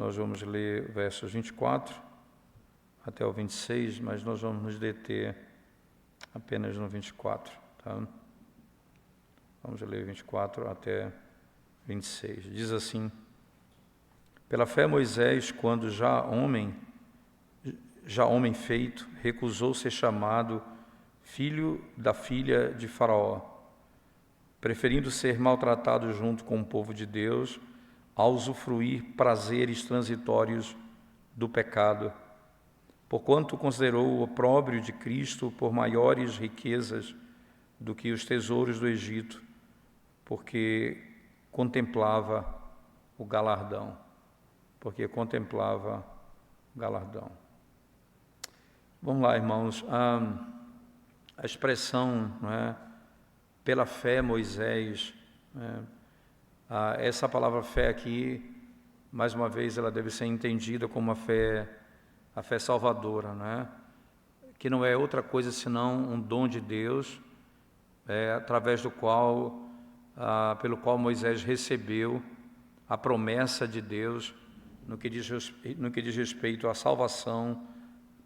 Nós vamos ler versos 24 até o 26, mas nós vamos nos deter apenas no 24, tá? Vamos ler 24 até 26. Diz assim: pela fé Moisés, quando já homem feito, recusou ser chamado filho da filha de Faraó, preferindo ser maltratado junto com o povo de Deus, a usufruir prazeres transitórios do pecado, porquanto considerou o opróbrio de Cristo por maiores riquezas do que os tesouros do Egito, porque contemplava o galardão. Vamos lá, irmãos. A expressão, não é, pela fé Moisés, essa palavra fé aqui, mais uma vez, ela deve ser entendida como a fé salvadora, não é? Que não é outra coisa senão um dom de Deus, através do qual, pelo qual Moisés recebeu a promessa de Deus no que diz respeito à salvação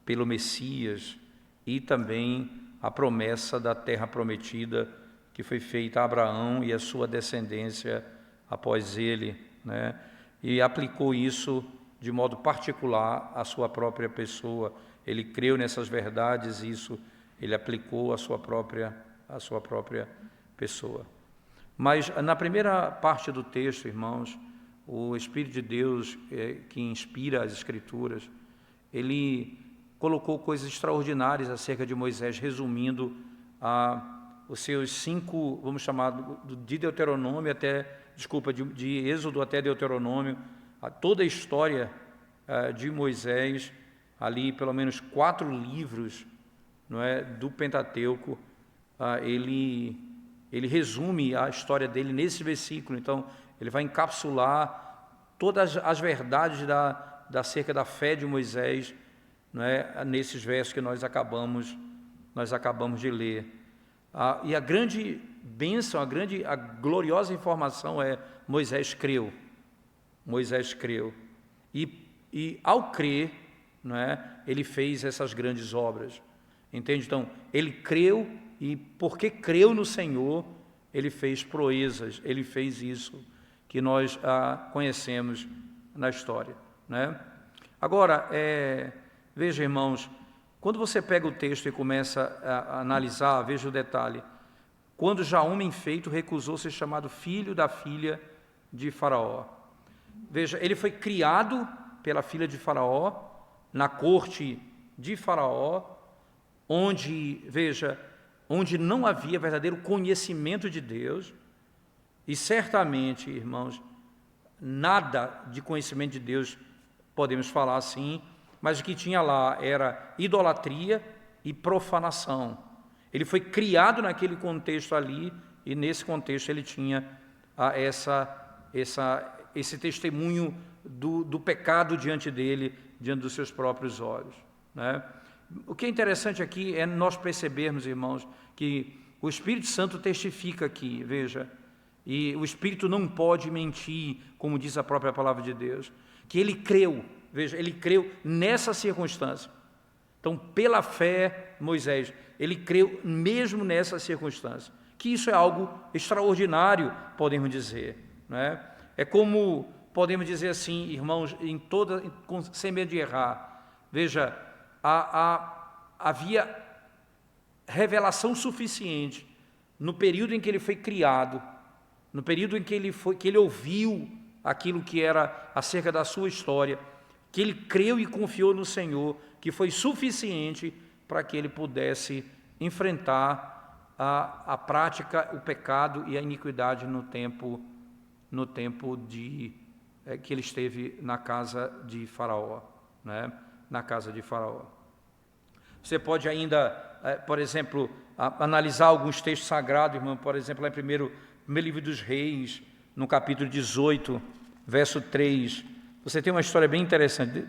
pelo Messias e também a promessa da terra prometida que foi feita a Abraão e a sua descendência após ele, né? E aplicou isso de modo particular à sua própria pessoa. Ele creu nessas verdades, isso ele aplicou à sua própria pessoa. Mas na primeira parte do texto, irmãos, o Espírito de Deus que inspira as Escrituras, ele colocou coisas extraordinárias acerca de Moisés, resumindo os seus 5, vamos chamar de Deuteronômio de Êxodo até Deuteronômio, toda a história de Moisés, ali pelo menos 4 livros, não é, do Pentateuco, ele resume a história dele nesse versículo. Então, ele vai encapsular todas as verdades acerca da fé de Moisés, não é, nesses versos que nós acabamos de ler. E a grande bênção, a gloriosa informação é: Moisés creu. E ao crer, não é, ele fez essas grandes obras. Entende? Então, ele creu, e porque creu no Senhor, ele fez proezas, ele fez isso que nós conhecemos na história, né? Agora, veja, irmãos, quando você pega o texto e começa a analisar, veja o detalhe: quando já homem feito, recusou ser chamado filho da filha de Faraó. Veja, ele foi criado pela filha de Faraó, na corte de Faraó, onde não havia verdadeiro conhecimento de Deus, e certamente, irmãos, nada de conhecimento de Deus, podemos falar assim, mas o que tinha lá era idolatria e profanação. Ele foi criado naquele contexto ali, e nesse contexto ele tinha esse testemunho do pecado diante dele, diante dos seus próprios olhos, né? O que é interessante aqui é nós percebermos, irmãos, que o Espírito Santo testifica aqui, veja, e o Espírito não pode mentir, como diz a própria palavra de Deus, que ele creu, veja, ele creu nessa circunstância. Então, pela fé, Moisés, ele creu mesmo nessa circunstância, que isso é algo extraordinário, podemos dizer, né? É como, podemos dizer assim, irmãos, sem medo de errar, veja, havia revelação suficiente no período em que ele foi criado, no período em que ele ouviu aquilo que era acerca da sua história, que ele creu e confiou no Senhor, que foi suficiente para que ele pudesse enfrentar a prática, o pecado e a iniquidade no tempo que ele esteve na casa de Faraó, né? Na casa de Faraó. Você pode ainda, por exemplo, analisar alguns textos sagrados, irmão, por exemplo, lá em primeiro livro dos Reis, no capítulo 18, verso 3, você tem uma história bem interessante.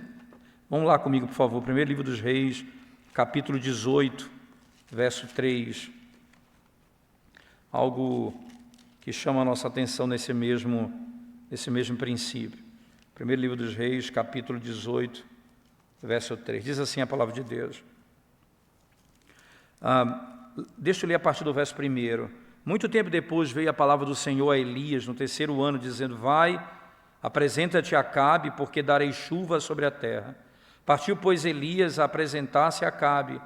Vamos lá comigo, por favor, primeiro livro dos Reis, capítulo 18, verso 3, algo que chama a nossa atenção nesse mesmo princípio. Primeiro livro dos Reis, capítulo 18, verso 3. Diz assim a palavra de Deus. Deixa eu ler a partir do verso 1. Muito tempo depois veio a palavra do Senhor a Elias, no 3º ano, dizendo: vai, apresenta-te a Acabe, porque darei chuva sobre a terra. Partiu, pois, Elias a apresentar-se a Acabe,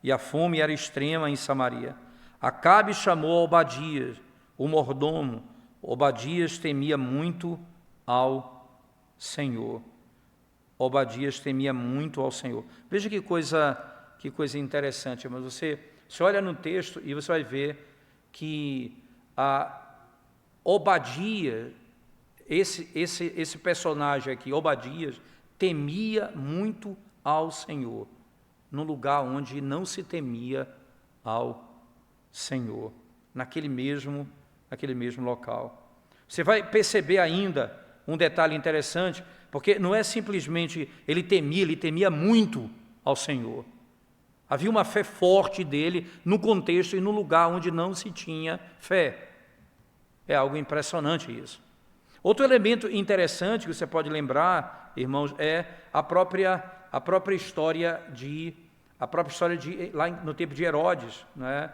e a fome era extrema em Samaria. Acabe chamou Obadias, o mordomo. Obadias temia muito ao Senhor. Obadias temia muito ao Senhor. Veja que coisa interessante, mas você olha no texto e você vai ver que Obadias, esse personagem aqui, Obadias, temia muito ao Senhor, num lugar onde não se temia ao Senhor, naquele mesmo local. Você vai perceber ainda um detalhe interessante, porque não é simplesmente ele temia muito ao Senhor. Havia uma fé forte dele no contexto e no lugar onde não se tinha fé. É algo impressionante isso. Outro elemento interessante que você pode lembrar, irmãos, é a própria história de lá no tempo de Herodes, né?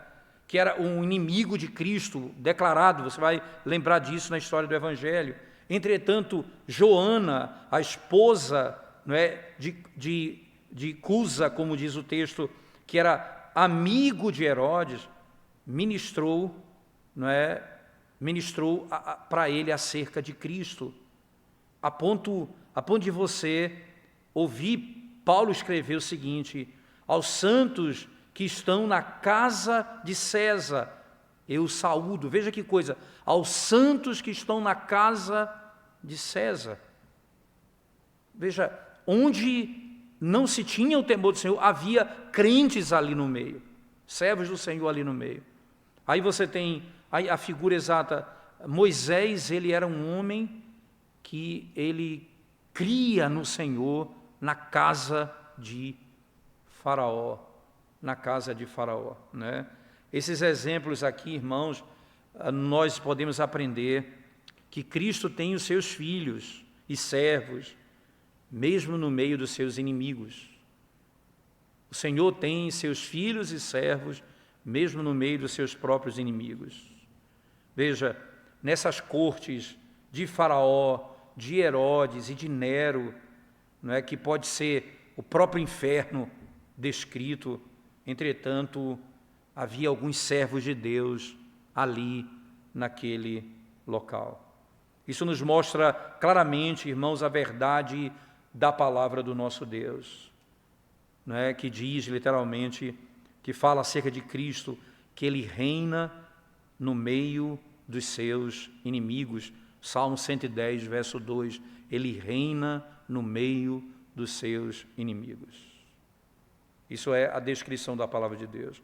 Que era um inimigo de Cristo declarado. Você vai lembrar disso na história do Evangelho. Entretanto, Joana, a esposa, não é, de Cusa, como diz o texto, que era amigo de Herodes, ministrou para ele acerca de Cristo, a ponto de você ouvir Paulo escrever o seguinte: aos santos que estão na casa de César, eu saúdo. Veja que coisa, aos santos que estão na casa de César. Veja, onde não se tinha o temor do Senhor, havia crentes ali no meio, servos do Senhor ali no meio. Aí você tem a figura exata. Moisés, ele era um homem que ele cria no Senhor na casa de Faraó, né? Esses exemplos aqui, irmãos, nós podemos aprender que Cristo tem os seus filhos e servos, mesmo no meio dos seus inimigos. O Senhor tem seus filhos e servos, mesmo no meio dos seus próprios inimigos. Veja, nessas cortes de Faraó, de Herodes e de Nero, não é, que pode ser o próprio inferno descrito, entretanto, havia alguns servos de Deus ali, naquele local. Isso nos mostra claramente, irmãos, a verdade da palavra do nosso Deus, não é? Que diz literalmente, que fala acerca de Cristo, que Ele reina no meio dos seus inimigos. Salmo 110, verso 2, Ele reina no meio dos seus inimigos. Isso é a descrição da palavra de Deus.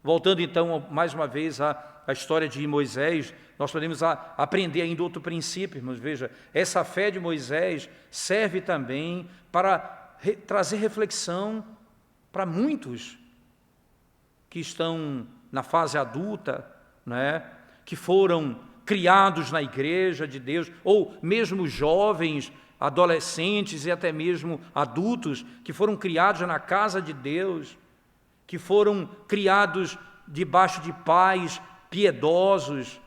Voltando então, mais uma vez, à história de Moisés, nós podemos aprender ainda outro princípio, irmãos. Veja, essa fé de Moisés serve também para trazer reflexão para muitos que estão na fase adulta, né, que foram criados na igreja de Deus, ou mesmo jovens, adolescentes e até mesmo adultos, que foram criados na casa de Deus, que foram criados debaixo de pais piedosos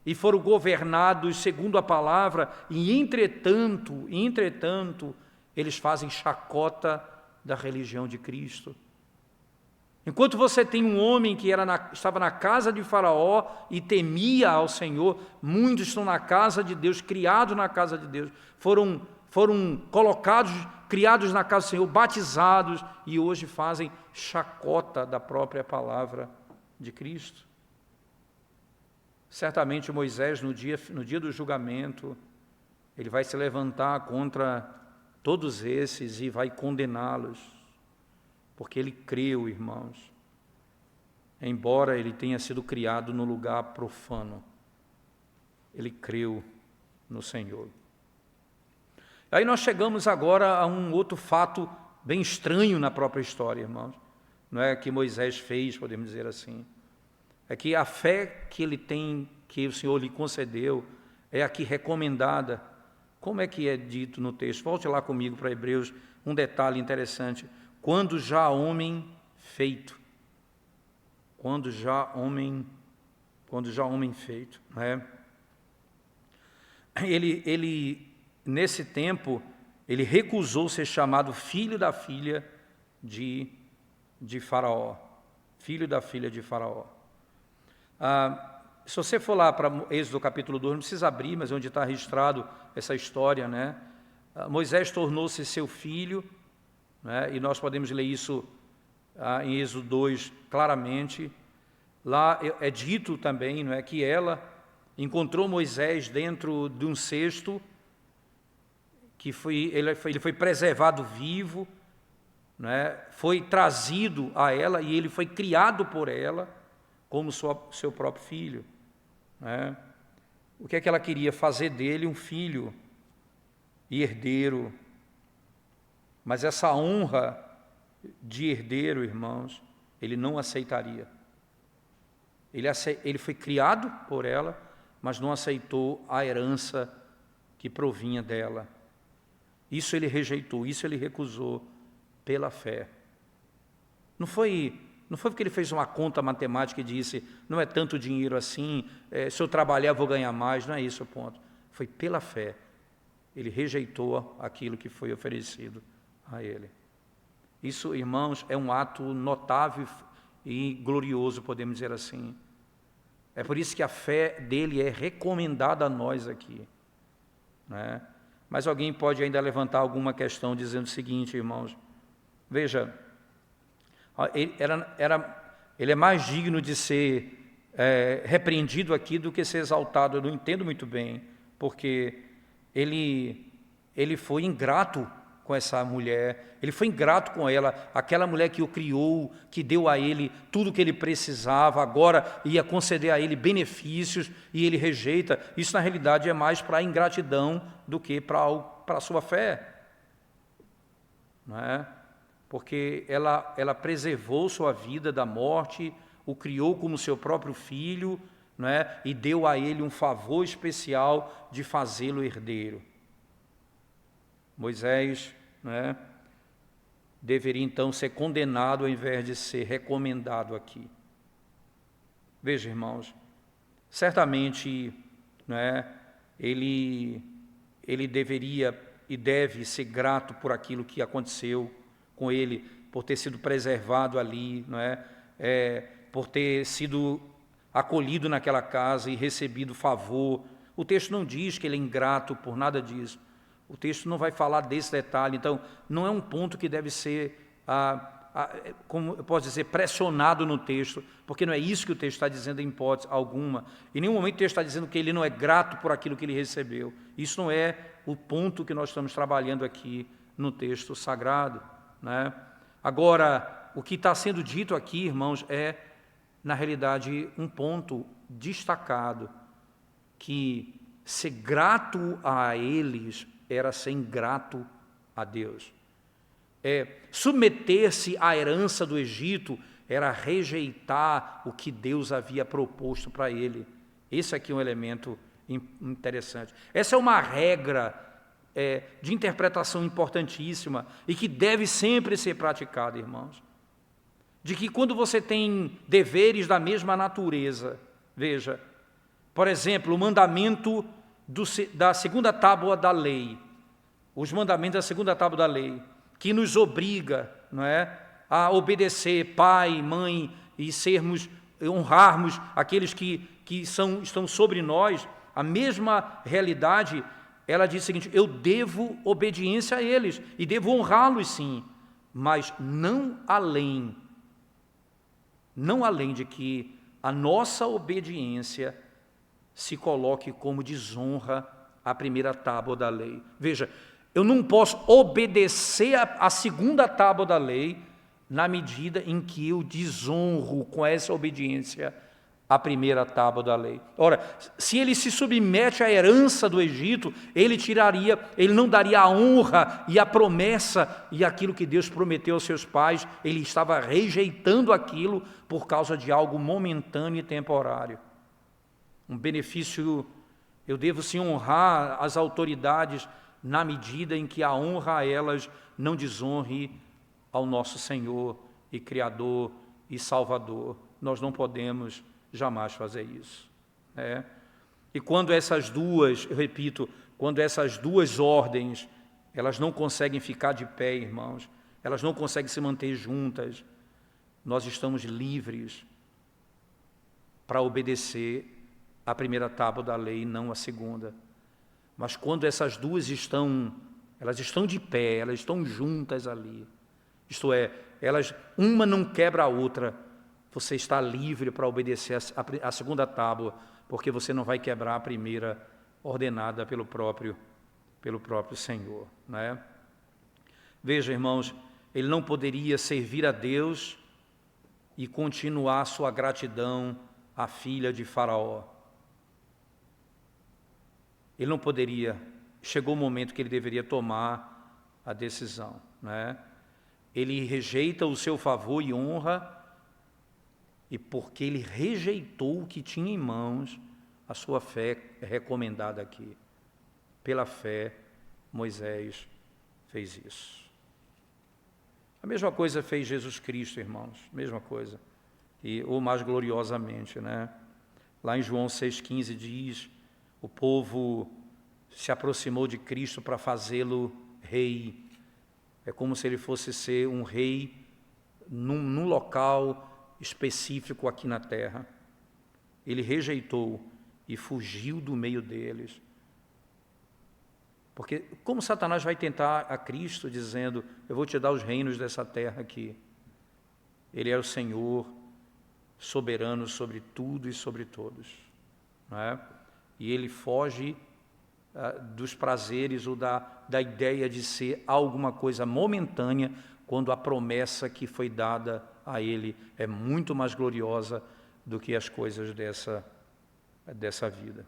e foram governados segundo a palavra, e entretanto, eles fazem chacota da religião de Cristo. Enquanto você tem um homem que estava na casa de Faraó e temia ao Senhor, muitos estão na casa de Deus, criados na casa de Deus, foram criados na casa do Senhor, batizados, e hoje fazem chacota da própria palavra de Cristo. Certamente Moisés, no dia do julgamento, ele vai se levantar contra todos esses e vai condená-los, porque ele creu, irmãos, embora ele tenha sido criado no lugar profano, ele creu no Senhor. Aí nós chegamos agora a um outro fato bem estranho na própria história, irmãos. Não é que Moisés fez, podemos dizer assim. É que a fé que ele tem, que o Senhor lhe concedeu, é aqui recomendada como é que é dito no texto? Volte lá comigo para Hebreus, um detalhe interessante. Quando já homem feito. Quando já homem feito, né? Ele, nesse tempo, ele recusou ser chamado filho da filha de Faraó. Filho da filha de Faraó. Se você for lá para Êxodo capítulo 2, não precisa abrir, mas é onde está registrado essa história, né? Moisés tornou-se seu filho, né? E nós podemos ler isso em Êxodo 2 claramente. Lá é dito também, não é, que ela encontrou Moisés dentro de um cesto, que ele foi preservado vivo, né? Foi trazido a ela e ele foi criado por ela como seu próprio filho, né? O que é que ela queria? Fazer dele um filho e herdeiro. Mas essa honra de herdeiro, irmãos, ele não aceitaria. Ele foi criado por ela, mas não aceitou a herança que provinha dela. Isso ele rejeitou, isso ele recusou pela fé. Não foi porque ele fez uma conta matemática e disse, não é tanto dinheiro assim, se eu trabalhar vou ganhar mais, não é isso o ponto. Foi pela fé. Ele rejeitou aquilo que foi oferecido a ele. Isso, irmãos, é um ato notável e glorioso, podemos dizer assim. É por isso que a fé dele é recomendada a nós aqui, né? Mas alguém pode ainda levantar alguma questão dizendo o seguinte, irmãos, veja, ele é mais digno de ser repreendido aqui do que ser exaltado. Eu não entendo muito bem, porque ele foi ingrato com essa mulher, ele foi ingrato com ela, aquela mulher que o criou, que deu a ele tudo o que ele precisava, agora ia conceder a ele benefícios e ele rejeita. Isso na realidade é mais para a ingratidão do que para a sua fé, não é? Porque ela preservou sua vida da morte, o criou como seu próprio filho, não é? E deu a ele um favor especial de fazê-lo herdeiro. Moisés, né, deveria então ser condenado ao invés de ser recomendado aqui. Veja, irmãos, certamente, né, ele deveria e deve ser grato por aquilo que aconteceu com ele, por ter sido preservado ali, não é? Por ter sido acolhido naquela casa e recebido favor. O texto não diz que ele é ingrato por nada disso. O texto não vai falar desse detalhe, então não é um ponto que deve ser, como eu posso dizer, pressionado no texto, porque não é isso que o texto está dizendo em hipótese alguma. Em nenhum momento o texto está dizendo que ele não é grato por aquilo que ele recebeu. Isso não é o ponto que nós estamos trabalhando aqui no texto sagrado, né? Agora, o que está sendo dito aqui, irmãos, é, na realidade, um ponto destacado, que ser grato a eles era ser ingrato a Deus. Submeter-se à herança do Egito era rejeitar o que Deus havia proposto para ele. Esse aqui é um elemento interessante. Essa é uma regra de interpretação importantíssima e que deve sempre ser praticada, irmãos. De que quando você tem deveres da mesma natureza, veja, por exemplo, o mandamento da segunda tábua da lei, os mandamentos da segunda tábua da lei, que nos obriga, não é, a obedecer pai, mãe e honrarmos aqueles que estão sobre nós. A mesma realidade, ela diz o seguinte: eu devo obediência a eles e devo honrá-los, sim, mas não além de que a nossa obediência se coloque como desonra à primeira tábua da lei. Veja, eu não posso obedecer à segunda tábua da lei na medida em que eu desonro com essa obediência a primeira tábua da lei. Ora, se ele se submete à herança do Egito, ele não daria a honra e a promessa e aquilo que Deus prometeu aos seus pais, ele estava rejeitando aquilo por causa de algo momentâneo e temporário. Um benefício Eu devo sim honrar as autoridades na medida em que a honra a elas não desonre ao nosso Senhor e Criador e Salvador. Nós não podemos jamais fazer isso, né? E quando essas duas, eu repito, quando essas duas ordens, elas não conseguem ficar de pé, irmãos, elas não conseguem se manter juntas, nós estamos livres para obedecer a primeira tábua da lei, não a segunda. Mas quando essas duas elas estão de pé, elas estão juntas ali, isto é, uma não quebra a outra, você está livre para obedecer a segunda tábua, porque você não vai quebrar a primeira ordenada pelo próprio Senhor, né? Veja, irmãos, ele não poderia servir a Deus e continuar sua gratidão à filha de Faraó. Ele não poderia, chegou o momento que ele deveria tomar a decisão, né? Ele rejeita o seu favor e honra, e porque ele rejeitou o que tinha em mãos, a sua fé é recomendada aqui. Pela fé, Moisés fez isso. A mesma coisa fez Jesus Cristo, irmãos, mesma coisa, ou mais gloriosamente, né? Lá em João 6,15 diz, o povo se aproximou de Cristo para fazê-lo rei. É como se ele fosse ser um rei num local específico aqui na terra. Ele rejeitou e fugiu do meio deles. Porque como Satanás vai tentar a Cristo dizendo, eu vou te dar os reinos dessa terra aqui. Ele é o Senhor, soberano sobre tudo e sobre todos, não é? E ele foge dos prazeres ou da ideia de ser alguma coisa momentânea, quando a promessa que foi dada a ele é muito mais gloriosa do que as coisas dessa vida.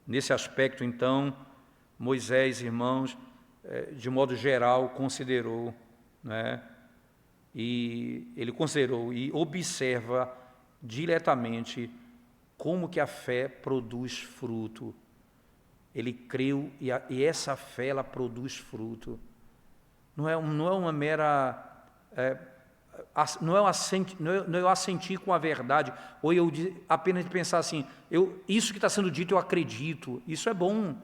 Nesse aspecto, então, Moisés, irmãos, de modo geral, considerou, né? E ele considerou e observa diretamente como que a fé produz fruto. Ele creu e essa fé ela produz fruto. Não é uma mera não é eu assentir com a verdade, ou eu apenas pensar assim, isso que está sendo dito eu acredito, isso é bom,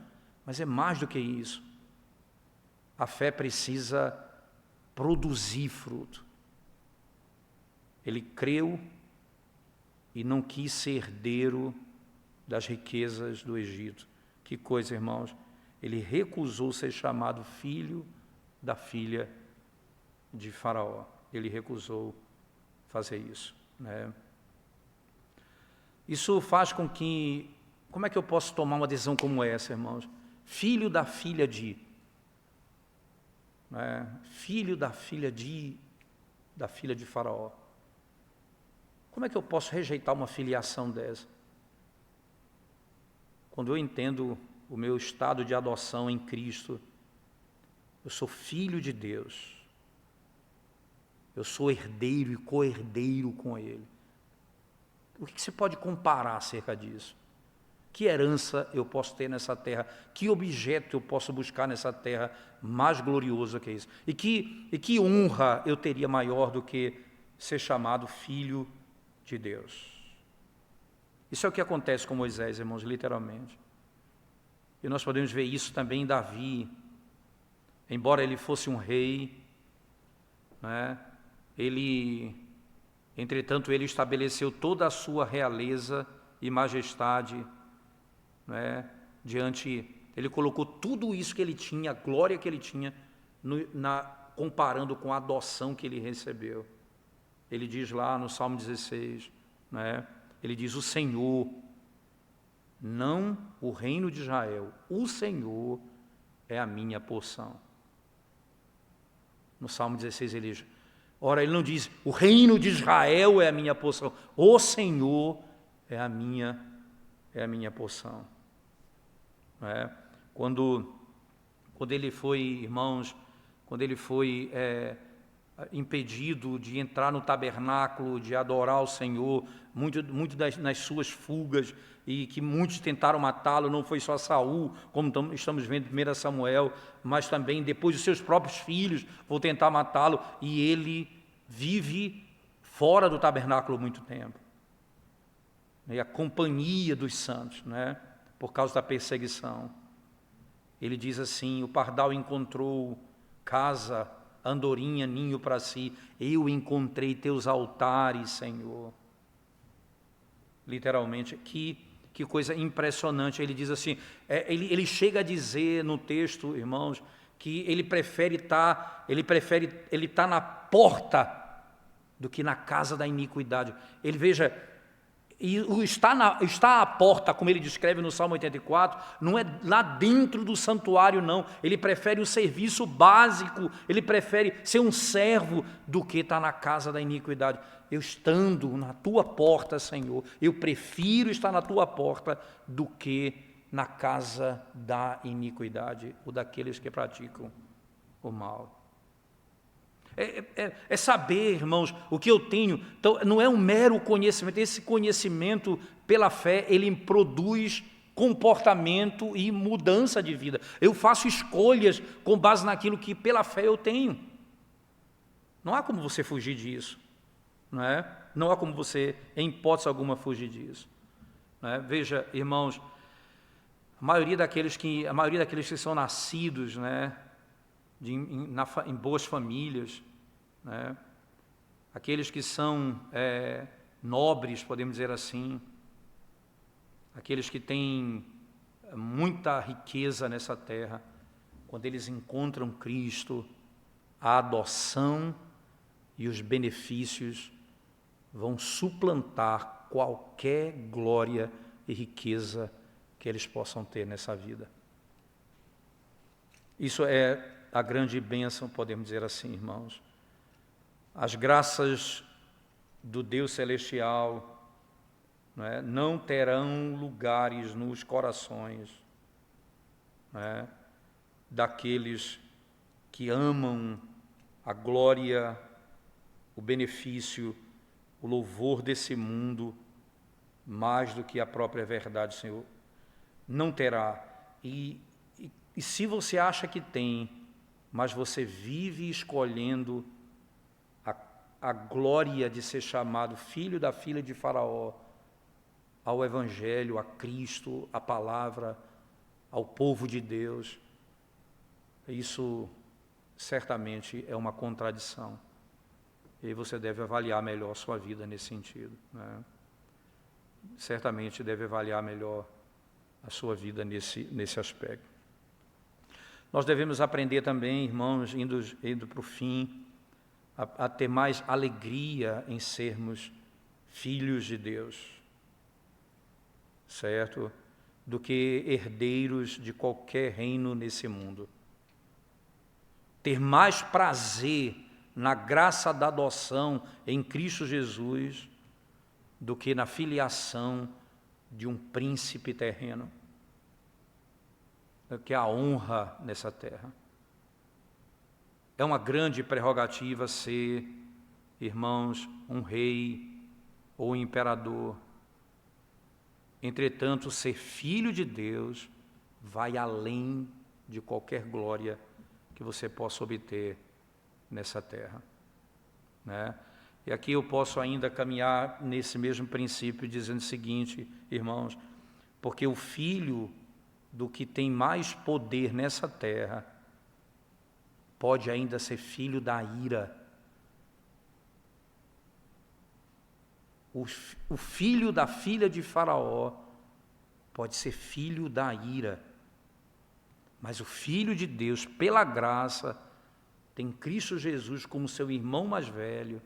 mas é mais do que isso. A fé precisa produzir fruto. Ele creu e não quis ser herdeiro das riquezas do Egito. Que coisa, irmãos, ele recusou ser chamado filho da filha de Faraó. Ele recusou fazer isso, né? Isso faz com que, como é que eu posso tomar uma decisão como essa, irmãos? Filho da filha de, né? Filho da filha de Faraó. Como é que eu posso rejeitar uma filiação dessa? Quando eu entendo o meu estado de adoção em Cristo, eu sou filho de Deus. Eu sou herdeiro e co-herdeiro com Ele. O que você pode comparar acerca disso? Que herança eu posso ter nessa terra? Que objeto eu posso buscar nessa terra mais glorioso que isso? E que honra eu teria maior do que ser chamado filho de Deus? Isso é o que acontece com Moisés, irmãos, literalmente. E nós podemos ver isso também em Davi. Embora ele fosse um rei, né? Entretanto, ele estabeleceu toda a sua realeza e majestade, né? Ele colocou tudo isso que ele tinha, a glória que ele tinha, comparando com a adoção que ele recebeu. Ele diz lá no Salmo 16, né? Ele diz, o Senhor, não o reino de Israel, o Senhor é a minha porção. No Salmo 16 ele diz, ora, ele não diz, o reino de Israel é a minha porção, o Senhor é a minha porção. Quando ele foi, irmãos, impedido de entrar no tabernáculo, de adorar o Senhor, muito nas suas fugas, e que muitos tentaram matá-lo. Não foi só Saul, como estamos vendo em 1 Samuel, mas também depois os seus próprios filhos vão tentar matá-lo, e ele vive fora do tabernáculo muito tempo. E a companhia dos santos, né? Por causa da perseguição. Ele diz assim: o pardal encontrou casa, andorinha, ninho para si, eu encontrei teus altares, Senhor. Literalmente, que coisa impressionante. Ele diz assim, ele chega a dizer no texto, irmãos, que ele prefere estar na porta do que na casa da iniquidade. Ele, veja, e está à porta, como ele descreve no Salmo 84, não é lá dentro do santuário, não. Ele prefere o serviço básico, ele prefere ser um servo do que estar na casa da iniquidade. Eu estando na tua porta, Senhor, eu prefiro estar na tua porta do que na casa da iniquidade, ou daqueles que praticam o mal. É saber, irmãos, o que eu tenho. Então, não é um mero conhecimento. Esse conhecimento, pela fé, ele produz comportamento e mudança de vida. Eu faço escolhas com base naquilo que pela fé eu tenho. Não há como você fugir disso, não é? Não há como você, em hipótese alguma, fugir disso, não é? Veja, irmãos, a maioria daqueles que são nascidos, né, em boas famílias, né? Aqueles que são nobres, podemos dizer assim, aqueles que têm muita riqueza nessa terra, quando eles encontram Cristo, a adoção e os benefícios vão suplantar qualquer glória e riqueza que eles possam ter nessa vida. Isso é a grande bênção, podemos dizer assim, irmãos. As graças do Deus celestial, não terão lugares nos corações, daqueles que amam a glória, o benefício, o louvor desse mundo, mais do que a própria verdade, Senhor. Não terá. E se você acha que tem, mas você vive escolhendo a glória de ser chamado filho da filha de Faraó, ao Evangelho, a Cristo, a palavra, ao povo de Deus, isso certamente é uma contradição. E você deve avaliar melhor a sua vida nesse sentido, né? Certamente deve avaliar melhor a sua vida nesse aspecto. Nós devemos aprender também, irmãos, indo para o fim, a ter mais alegria em sermos filhos de Deus, certo? Do que herdeiros de qualquer reino nesse mundo. Ter mais prazer na graça da adoção em Cristo Jesus do que na filiação de um príncipe terreno, que é a honra nessa terra. É uma grande prerrogativa ser, irmãos, um rei ou um imperador. Entretanto, ser filho de Deus vai além de qualquer glória que você possa obter nessa terra, né? E aqui eu posso ainda caminhar nesse mesmo princípio, dizendo o seguinte, irmãos, porque o filho do que tem mais poder nessa terra pode ainda ser filho da ira. O filho da filha de Faraó pode ser filho da ira, mas o Filho de Deus, pela graça, tem Cristo Jesus como seu irmão mais velho,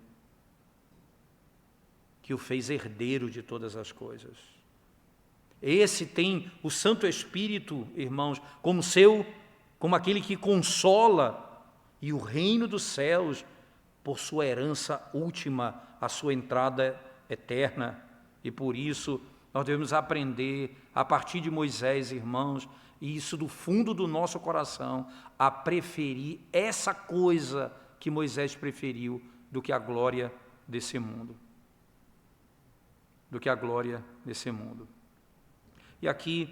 que o fez herdeiro de todas as coisas. Esse tem o Santo Espírito, irmãos, como aquele que consola, e o reino dos céus por sua herança última, a sua entrada eterna. E por isso nós devemos aprender, a partir de Moisés, irmãos, e isso do fundo do nosso coração, a preferir essa coisa que Moisés preferiu do que a glória desse mundo. Do que a glória desse mundo. E aqui,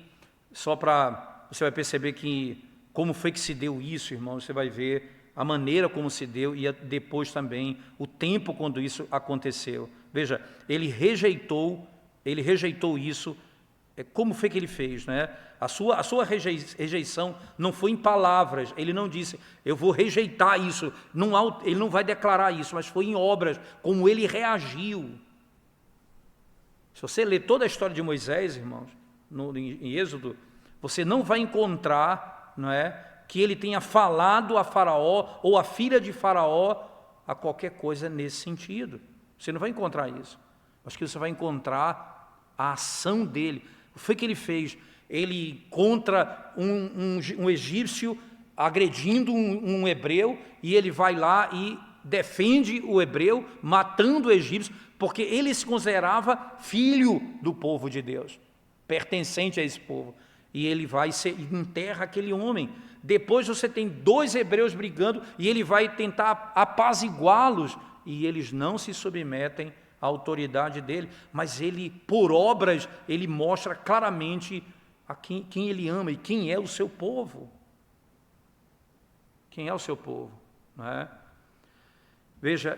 só para você vai perceber que como foi que se deu isso, irmão, você vai ver a maneira como se deu e depois também o tempo quando isso aconteceu. Veja, ele rejeitou isso. Como foi que ele fez, né? A sua rejeição não foi em palavras, ele não disse, eu vou rejeitar isso, ele não vai declarar isso, mas foi em obras, como ele reagiu. Se você ler toda a história de Moisés, irmãos, em Êxodo, você não vai encontrar, não é, que ele tenha falado a Faraó ou a filha de Faraó a qualquer coisa nesse sentido. Você não vai encontrar isso. Mas que você vai encontrar a ação dele. O que foi que ele fez? Ele contra um egípcio agredindo um hebreu, e ele vai lá e defende o hebreu, matando o egípcio, porque ele se considerava filho do povo de Deus, pertencente a esse povo. E ele vai e enterra aquele homem. Depois você tem 2 hebreus brigando, e ele vai tentar apaziguá-los, e eles não se submetem à autoridade dele, mas ele, por obras, ele mostra claramente a quem ele ama e quem é o seu povo. Quem é o seu povo, não é? Veja,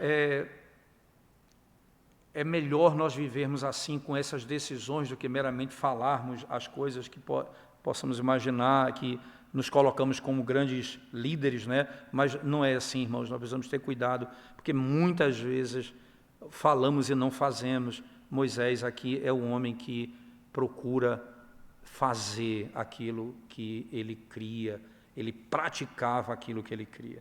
é melhor nós vivermos assim, com essas decisões, do que meramente falarmos as coisas que possamos imaginar, que nos colocamos como grandes líderes, né? Mas não é assim, irmãos, nós precisamos ter cuidado, porque muitas vezes falamos e não fazemos. Moisés aqui é o homem que procura fazer aquilo que ele cria, ele praticava aquilo que ele cria.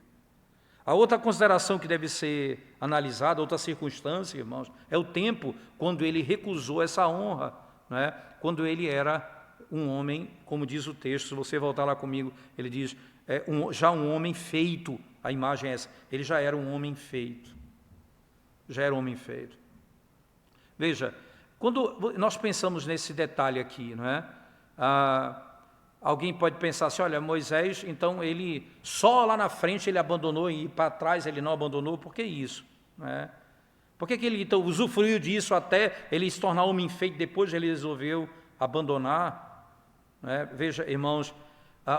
A outra consideração que deve ser analisada, outra circunstância, irmãos, é o tempo quando ele recusou essa honra, né? Quando ele era um homem, como diz o texto, se você voltar lá comigo, ele diz, já um homem feito, a imagem é essa, ele já era um homem feito, já era um homem feito. Veja, quando nós pensamos nesse detalhe aqui, não é? Alguém pode pensar assim, olha, Moisés, então ele, só lá na frente ele abandonou e para trás ele não abandonou, por que isso? Não é? Por que ele então usufruiu disso até ele se tornar homem feito, depois ele resolveu abandonar? Não é? Veja, irmãos,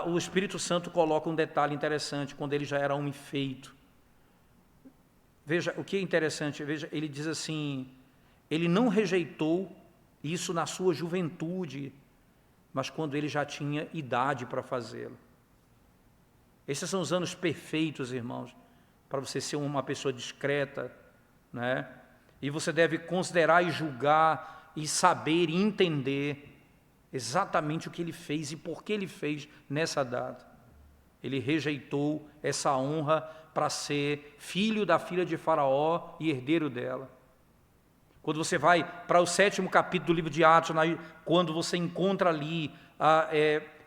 o Espírito Santo coloca um detalhe interessante, quando ele já era homem feito. Veja, o que é interessante, veja, ele diz assim, ele não rejeitou isso na sua juventude, mas quando ele já tinha idade para fazê-lo. Esses são os anos perfeitos, irmãos, para você ser uma pessoa discreta, né? E você deve considerar e julgar e saber e entender exatamente o que ele fez e por que ele fez nessa data. Ele rejeitou essa honra para ser filho da filha de Faraó e herdeiro dela. Quando você vai para o 7º capítulo do livro de Atos, quando você encontra ali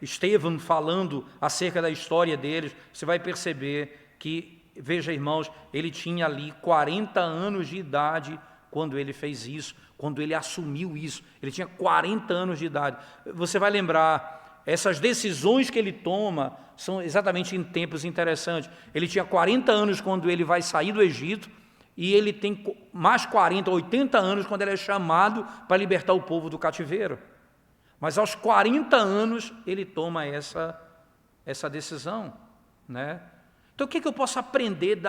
Estevão falando acerca da história deles, você vai perceber que, veja, irmãos, ele tinha ali 40 anos de idade quando ele fez isso, quando ele assumiu isso. Ele tinha 40 anos de idade. Você vai lembrar, essas decisões que ele toma são exatamente em tempos interessantes. Ele tinha 40 anos quando ele vai sair do Egito, e ele tem mais 40, 80 anos quando ele é chamado para libertar o povo do cativeiro. Mas aos 40 anos ele toma essa decisão, né? Então o que eu posso aprender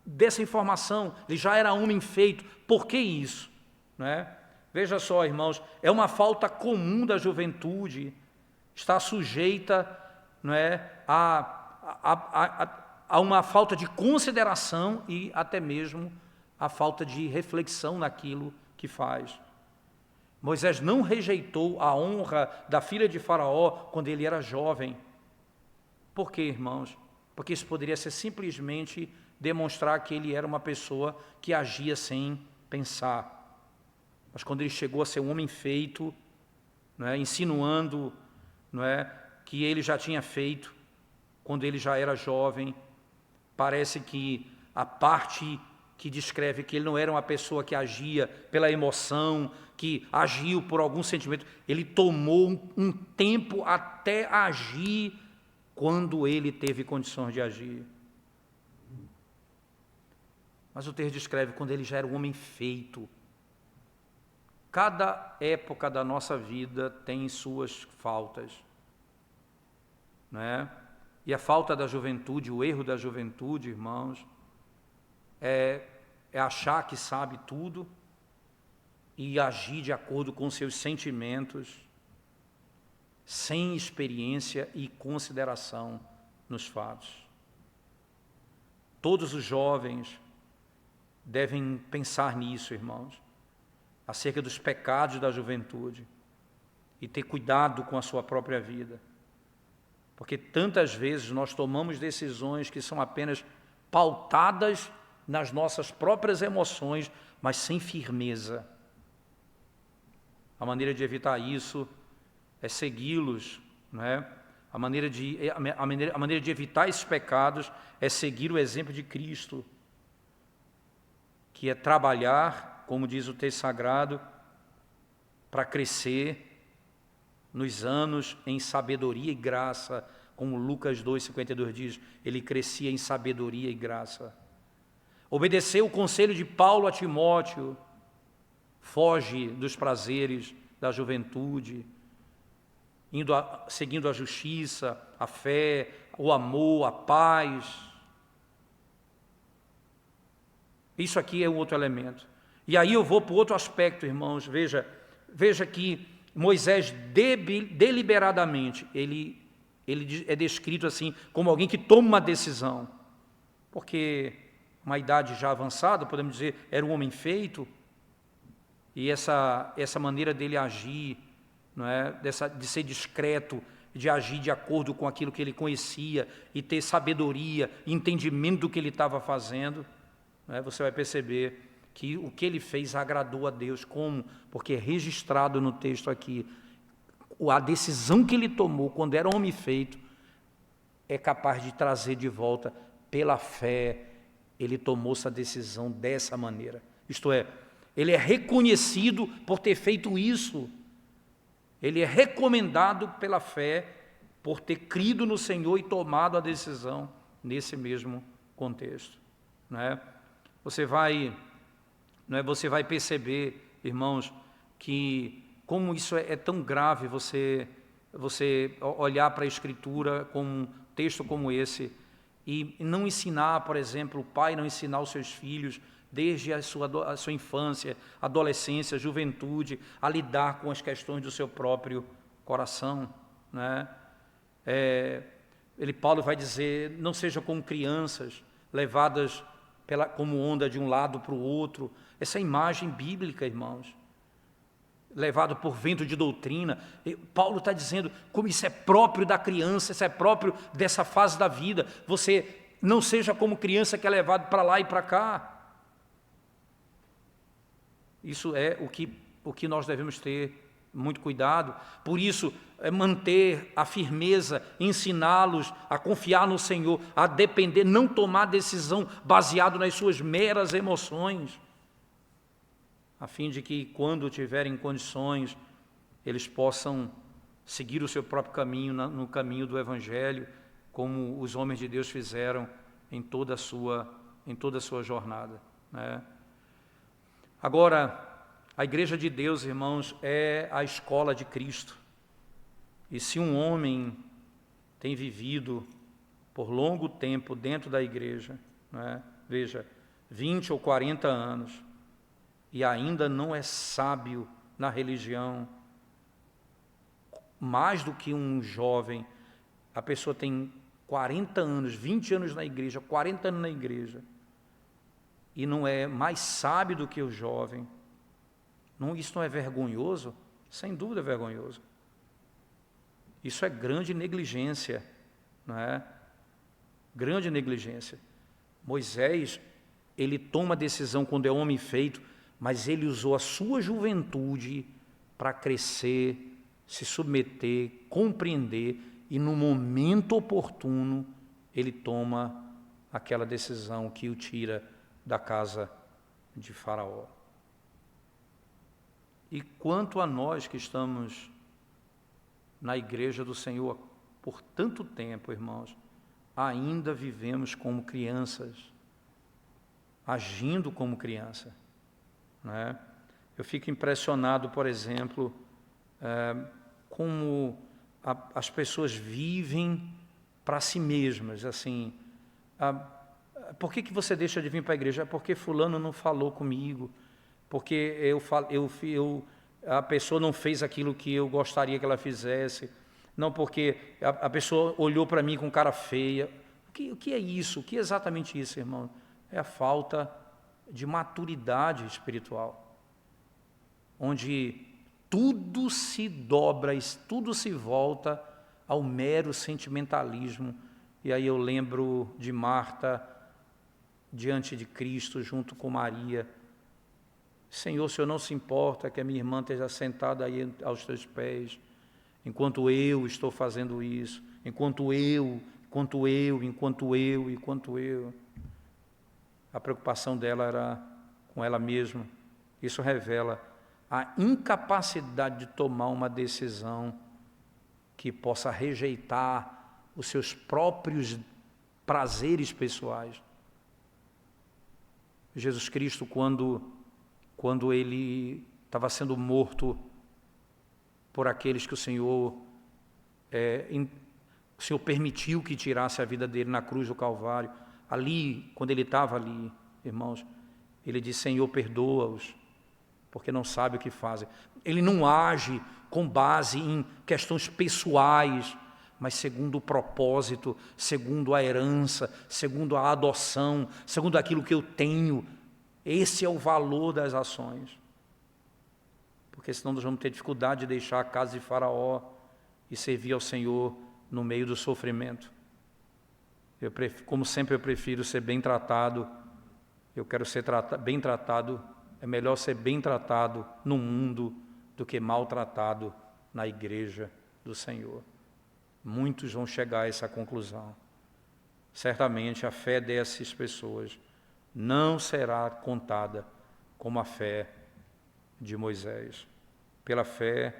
dessa informação? Ele já era homem feito, por que isso? Né? Veja só, irmãos, é uma falta comum da juventude, está sujeita, não é, a uma falta de consideração e até mesmo a falta de reflexão naquilo que faz. Moisés não rejeitou a honra da filha de Faraó quando ele era jovem. Por quê, irmãos? Porque isso poderia ser simplesmente demonstrar que ele era uma pessoa que agia sem pensar. Mas quando ele chegou a ser um homem feito, não é, insinuando, não é, que ele já tinha feito, quando ele já era jovem, parece que a parte que descreve que ele não era uma pessoa que agia pela emoção, que agiu por algum sentimento, ele tomou um tempo até agir quando ele teve condições de agir. Mas o texto descreve quando ele já era um homem feito. Cada época da nossa vida tem suas faltas, não é? E a falta da juventude, o erro da juventude, irmãos, é achar que sabe tudo e agir de acordo com seus sentimentos, sem experiência e consideração nos fatos. Todos os jovens devem pensar nisso, irmãos, acerca dos pecados da juventude e ter cuidado com a sua própria vida. Porque tantas vezes nós tomamos decisões que são apenas pautadas nas nossas próprias emoções, mas sem firmeza. A maneira de evitar isso é segui-los, não é? A maneira de evitar esses pecados é seguir o exemplo de Cristo, que é trabalhar, como diz o texto sagrado, para crescer nos anos em sabedoria e graça, como Lucas 2,52 diz, ele crescia em sabedoria e graça. Obedeceu o conselho de Paulo a Timóteo, foge dos prazeres da juventude, seguindo a justiça, a fé, o amor, a paz. Isso aqui é um outro elemento. E aí eu vou para o outro aspecto, irmãos. Veja que Moisés deliberadamente, ele é descrito assim, como alguém que toma uma decisão. Porque uma idade já avançada, podemos dizer, era um homem feito. E essa maneira dele agir, não é? De ser discreto, de agir de acordo com aquilo que ele conhecia, e ter sabedoria, entendimento do que ele estava fazendo, não é? Você vai perceber que o que ele fez agradou a Deus. Como? Porque é registrado no texto aqui, a decisão que ele tomou quando era homem feito, é capaz de trazer de volta pela fé. Ele tomou essa decisão dessa maneira, isto é, ele é reconhecido por ter feito isso, ele é recomendado pela fé por ter crido no Senhor e tomado a decisão nesse mesmo contexto, não é? Você vai perceber, irmãos, que como isso é tão grave, você olhar para a Escritura com um texto como esse e não ensinar, por exemplo, o pai não ensinar os seus filhos desde a sua infância, adolescência, juventude, a lidar com as questões do seu próprio coração, né? Paulo vai dizer, não sejam como crianças, levadas como onda de um lado para o outro. Essa é a imagem bíblica, irmãos, levado por vento de doutrina. Paulo está dizendo como isso é próprio da criança, isso é próprio dessa fase da vida. Você não seja como criança que é levado para lá e para cá. Isso é o que nós devemos ter muito cuidado. Por isso, manter a firmeza, ensiná-los a confiar no Senhor, a depender, não tomar decisão baseado nas suas meras emoções, a fim de que, quando tiverem condições, eles possam seguir o seu próprio caminho, no caminho do Evangelho, como os homens de Deus fizeram em toda a sua jornada, né? Agora, a igreja de Deus, irmãos, é a escola de Cristo. E se um homem tem vivido por longo tempo dentro da igreja, né, veja, 20 ou 40 anos, e ainda não é sábio na religião, mais do que um jovem, a pessoa tem 40 anos, 20 anos na igreja, 40 anos na igreja, e não é mais sábio do que o jovem, isso não é vergonhoso? Sem dúvida é vergonhoso. Isso é grande negligência, não é? Grande negligência. Moisés, ele toma a decisão quando é homem feito, mas ele usou a sua juventude para crescer, se submeter, compreender, e no momento oportuno ele toma aquela decisão que o tira da casa de Faraó. E quanto a nós que estamos na igreja do Senhor por tanto tempo, irmãos, ainda vivemos como crianças, agindo como criança, né? Eu fico impressionado, por exemplo, como as pessoas vivem para si mesmas, assim. Por que você deixa de vir para a igreja? É porque fulano não falou comigo, porque a pessoa não fez aquilo que eu gostaria que ela fizesse, não, porque a pessoa olhou para mim com cara feia. O que é isso? O que é exatamente isso, irmão? É a falta de maturidade espiritual, onde tudo se dobra, tudo se volta ao mero sentimentalismo. E aí eu lembro de Marta diante de Cristo, junto com Maria. Senhor, o Senhor não se importa que a minha irmã esteja sentada aí aos teus pés, enquanto eu estou fazendo isso, enquanto eu. A preocupação dela era com ela mesma. Isso revela a incapacidade de tomar uma decisão que possa rejeitar os seus próprios prazeres pessoais. Jesus Cristo, quando ele estava sendo morto por aqueles que o Senhor permitiu que tirasse a vida dele na cruz do Calvário, ali, quando ele estava ali, irmãos, ele disse: Senhor, perdoa-os, porque não sabe o que fazem. Ele não age com base em questões pessoais, mas segundo o propósito, segundo a herança, segundo a adoção, segundo aquilo que eu tenho. Esse é o valor das ações. Porque senão nós vamos ter dificuldade de deixar a casa de Faraó e servir ao Senhor no meio do sofrimento. Como sempre, eu prefiro ser bem tratado. Eu quero ser bem tratado. É melhor ser bem tratado no mundo do que maltratado na igreja do Senhor. Muitos vão chegar a essa conclusão. Certamente a fé dessas pessoas não será contada como a fé de Moisés. Pela fé,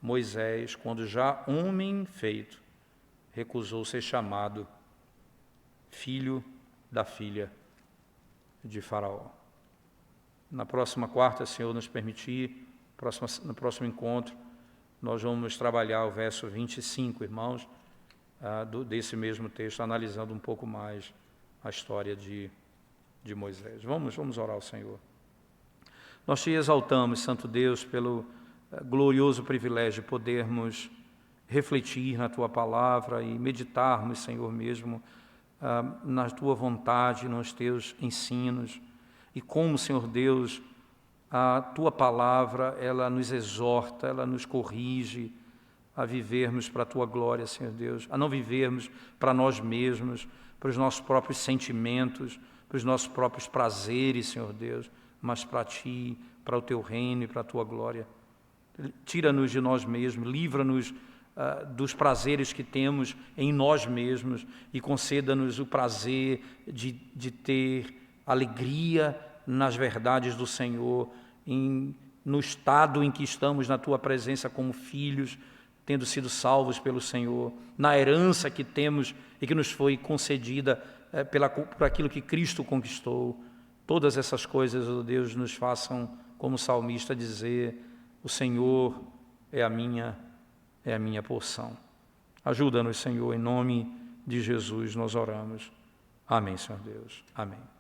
Moisés, quando já homem feito, recusou ser chamado filho da filha de Faraó. Na próxima quarta, se Senhor nos permitir, no próximo encontro, nós vamos trabalhar o verso 25, irmãos, desse mesmo texto, analisando um pouco mais a história de Moisés. Vamos orar ao Senhor. Nós te exaltamos, Santo Deus, pelo glorioso privilégio de podermos refletir na Tua palavra e meditarmos, Senhor, mesmo na Tua vontade, nos Teus ensinos. E como, Senhor Deus, a Tua palavra, ela nos exorta, ela nos corrige a vivermos para a Tua glória, Senhor Deus, a não vivermos para nós mesmos, para os nossos próprios sentimentos, para os nossos próprios prazeres, Senhor Deus, mas para Ti, para o Teu reino e para a Tua glória. Tira-nos de nós mesmos, livra-nos dos prazeres que temos em nós mesmos e conceda-nos o prazer de ter alegria nas verdades do Senhor, no estado em que estamos na Tua presença como filhos, tendo sido salvos pelo Senhor, na herança que temos e que nos foi concedida por aquilo que Cristo conquistou. Todas essas coisas, ó Deus, nos façam, como salmista, dizer: o Senhor é a minha porção. Ajuda-nos, Senhor, em nome de Jesus nós oramos. Amém, Senhor Deus. Amém.